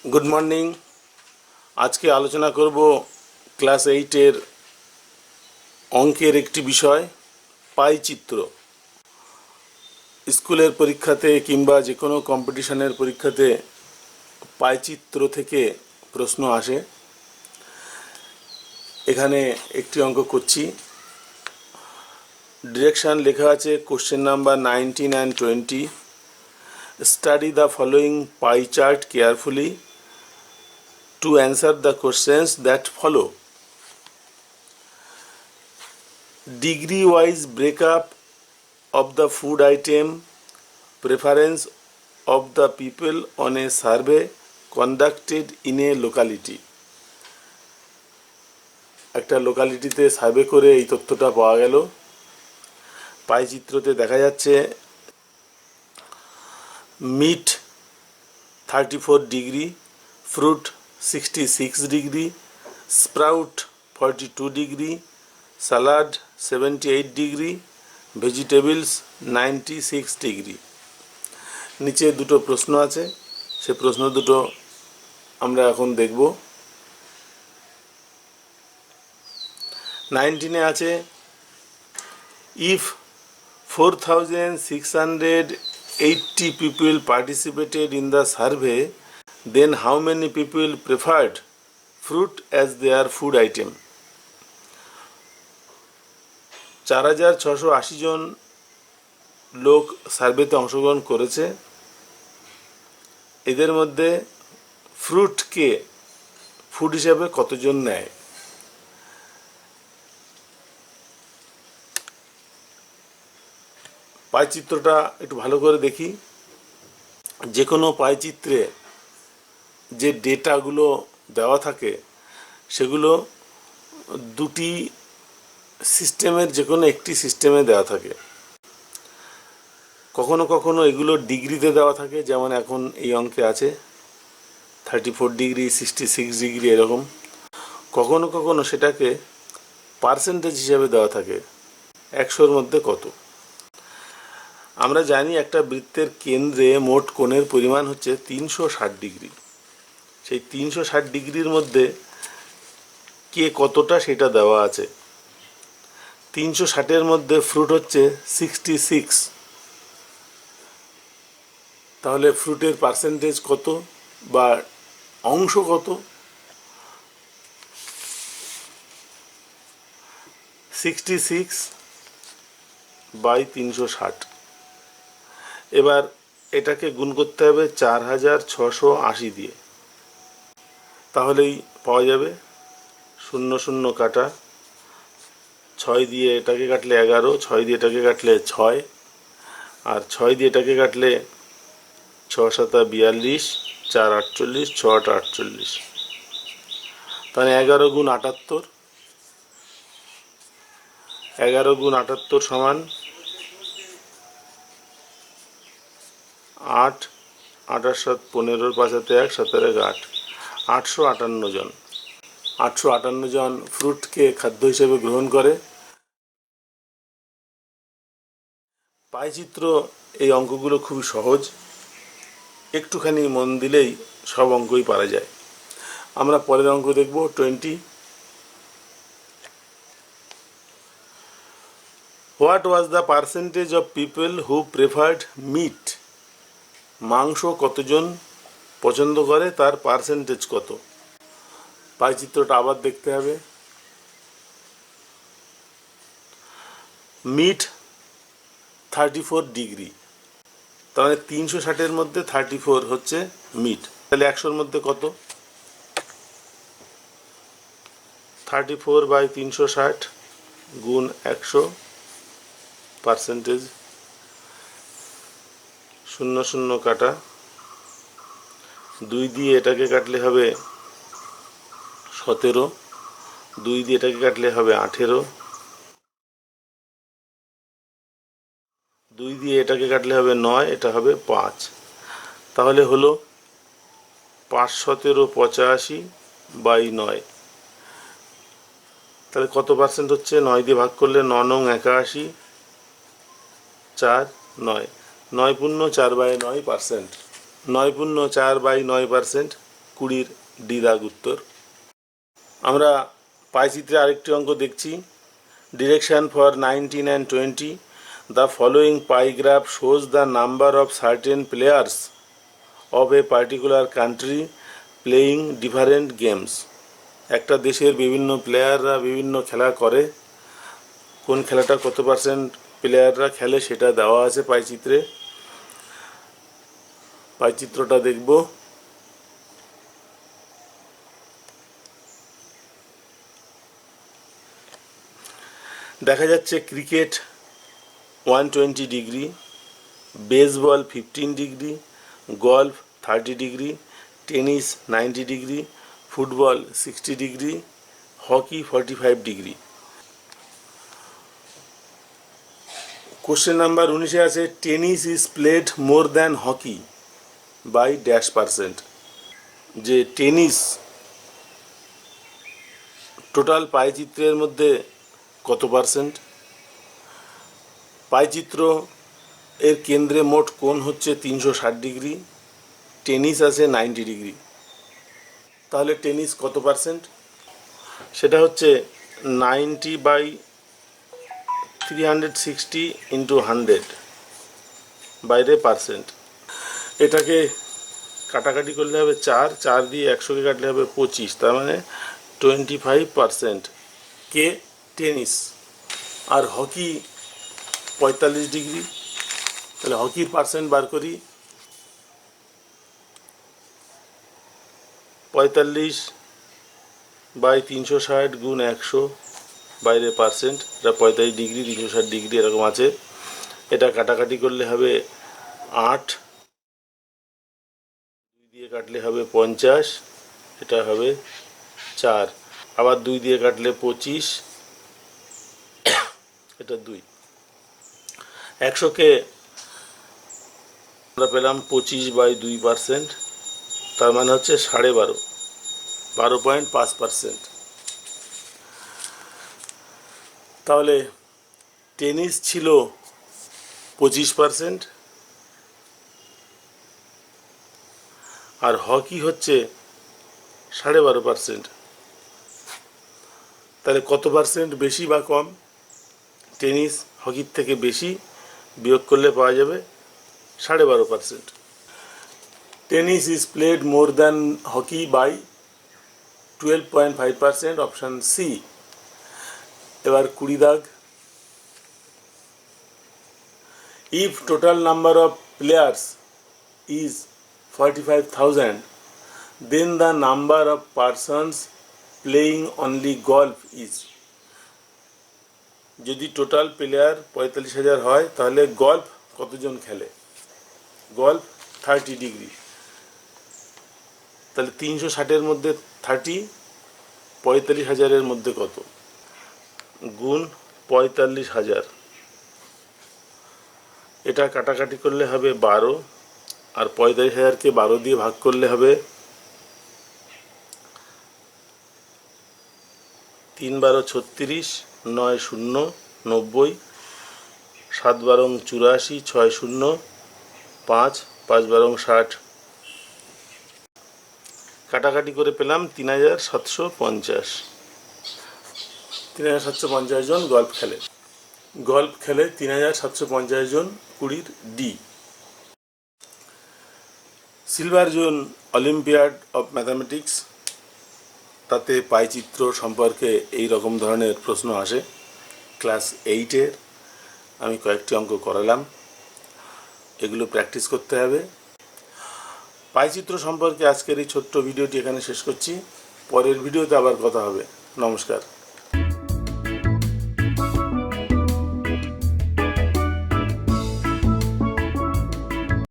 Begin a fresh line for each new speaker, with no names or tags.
Good morning. आज के आलोचना करब क्लास 8 अंकेर एक विषय पाइचित्र। स्कूलेर परीक्षाते किंबा जे कोनो कम्पिटिशनेर परीक्षाते पाइचित्र थेके प्रश्न आसे। एखाने एकटी अंक करछि। डिरेक्शन लेखा आछे question number 19 and 20। Study the following pie chart carefully to answer the questions that follow. Degree wise breakup of the food item, preference of the people on a survey conducted in a locality. একটা লোকালিটিতে survey করে এই তথ্যটা পাওয়া গেল। পাই চিত্রতে দেখা যাচ্ছে meat 34 degree, fruit 66 degree, sprout 42 degree, salad 78 degree, vegetables 96 degree. নিচে দুটো প্রশ্ন আছে, সে প্রশ্ন দুটো আমরা এখন দেখব। 19-এ আছে if 4680 people participated in the survey, then how many people preferred fruit as their food item? 4680 জন লোক সার্ভেতে অংশগ্রহণ করেছে। এদের মধ্যে ফ্রুটকে ফুড হিসেবে কতজন নেয়? পাইচিত্রটা একটু ভালো করে দেখি। যে কোনো পাইচিত্রে যে ডেটাগুলো দেওয়া থাকে সেগুলো দুটি সিস্টেমের যে কোনো একটি সিস্টেমে দেওয়া থাকে। কখনো কখনো এগুলো ডিগ্রিতে দেওয়া থাকে, যেমন এখন এই অঙ্কে আছে 34 ডিগ্রি, 66 ডিগ্রি এরকম। কখনো কখনো সেটাকে পার্সেন্টেজ হিসাবে দেওয়া থাকে, 100-র মধ্যে কত। আমরা জানি একটা বৃত্তের কেন্দ্রে মোট কোণের পরিমাণ হচ্ছে 360 ডিগ্রি। সেই 360 ডিগ্রির মধ্যে কে কতটা সেটা দেওয়া আছে। 360-এর মধ্যে ফ্রুট হচ্ছে 66, তাহলে ফ্রুটের পার্সেন্টেজ কত বা অংশ কত? 66 বাই 360। এবার এটাকে গুণ করতে হবে 4680 দিয়ে, তাহলেই পাওয়া যাবে। 0 0 কাটা, 6 দিয়ে এটাকে কাটলে 11, 6 দিয়ে এটাকে কাটলে 6, আর 6 দিয়ে এটাকে কাটলে 6 7 42, 4 48, 6 8 48। তাহলে 11 গুণ 78, 11 গুণ 78 সমান 8, 8 আর 7 15, 5 হাতে 1, 7 আর 8, 858 জন। 858 জন ফ্রুটকে খাদ্য হিসেবে গ্রহণ করে। পাইচিত্র এই অঙ্কগুলো খুবই সহজ, একটুখানি মন দিলেই সব অঙ্কই পারা যায়। আমরা পরের অঙ্ক দেখব 20। What was the percentage of people who preferred meat? মাংস কতজন পছন্দ করে, তার পার্সেন্টেজ কত? পাইচিত্রটা আবার দেখতে হবে। মিট 34 ডিগ্রি, তাহলে 360-এর মধ্যে 34 হচ্ছে মিট। তাহলে 100-র মধ্যে কত? 34 বাই 360 গুণ 100, পার্সেন্টেজ 0 0 কাটা, 2 দিয়ে এটাকে কাটলে হবে 17, 2 দিয়ে এটাকে কাটলে হবে 18, 2 দিয়ে এটাকে কাটলে হবে 9, এটা হবে 5। তাহলে হলো 5 17 85 বাই 9। তাহলে কত পার্সেন্ট হচ্ছে? 9 দিয়ে ভাগ করলে 9 9 81, 4 9, 9 পূর্ণ 4 বাই 9%। 9 পূর্ণ 4 বাই 9%। 20 ডি দাগ উত্তর। আমরা পাইচিত্রে আরেকটি অঙ্ক দেখছি। Direction for 19 and 20, the following pi graph shows the number of certain players of a particular country playing different games. একটা দেশের বিভিন্ন প্লেয়াররা বিভিন্ন খেলা করে, কোন খেলাটা কত পার্সেন্ট প্লেয়াররা খেলে সেটা দেওয়া আছে পাইচিত্রে। পাইচিত্রটা দেখব। দেখা যাচ্ছে cricket 120 degree, baseball 15 degree, golf 30 degree, tennis 90 degree, football 60 degree, hockey 45 degree. Question number 19-এ আছে tennis is played more than hockey by dash percent. যে টেনিস টোটাল পাইচিত্রের মধ্যে কত পার্সেন্ট। পাইচিত্র এর কেন্দ্রে মোট কোণ হচ্ছে 360 ডিগ্রি, টেনিস আছে 90 ডিগ্রি। তাহলে টেনিস কত পার্সেন্ট, সেটা হচ্ছে 90/360 ইন্টু 100 বাইরে পার্সেন্ট। এটাকে কাটাকাটি করলে হবে 4 দিয়ে 100কে কাটলে হবে 25, তার মানে 25% কে টেনিস। আর হকি 45 ডিগ্রি, তাহলে হকির পার্সেন্ট বার করি। 45/360 গুণ 100 বাইরে পার্সেন্ট, এটা 45 ডিগ্রি, 360 ডিগ্রি এরকম আছে। এটা কাটাকাটি করলে হবে 8, 2 দিয়ে কাটলে হবে 50, এটা হবে 4, আবার 2 দিয়ে কাটলে 25, এটা 2। 100কে আমরা পেলাম 25/2%, তার মানে হচ্ছে 12.5%। তাহলে টেনিস ছিল 25% আর হকি হচ্ছে 12.5%। তাহলে কত পার্সেন্ট বেশি বা কম। টেনিস হকির থেকে বেশি, বিয়োগ করলে পাওয়া যাবে 12.5%। Tennis is played more than hockey by 12.5%, option C. এবার 20 দাগ। If total number of players is 45,000, then the number of persons playing only golf is. যদি টোটাল প্লেয়ার 45,000 হয় তাহলে গল্ফ কতজন খেলে। গল্ফ 30 ডিগ্রি, তাহলে 360-এর মধ্যে 30, 45,000-এর মধ্যে কত, গুণ 45,000। এটা কাটাকাটি করলে হবে 12, আর 45,000-কে 12 দিয়ে ভাগ করলে হবে 3 × 36, 9 0 90, 7 × 84, 6 0 5, 5 × 60। কাটাকাটি করে পেলাম 3,750। 3,750 জন গল্ফ খেলে। গল্ফ খেলে 3,750 জন, 20 D. Silver zone olympiad of mathematics, তাতে পাইচিত্র সম্পর্কে এই রকম ধরনের প্রশ্ন আসে। ক্লাস 8-এর আমি কয়েকটি অঙ্ক করালাম, এগুলো প্র্যাকটিস করতে হবে। পাইচিত্র সম্পর্কে আজকের এই ছোট্ট ভিডিওটি এখানে শেষ করছি। পরের ভিডিওতে আবার কথা হবে। নমস্কার।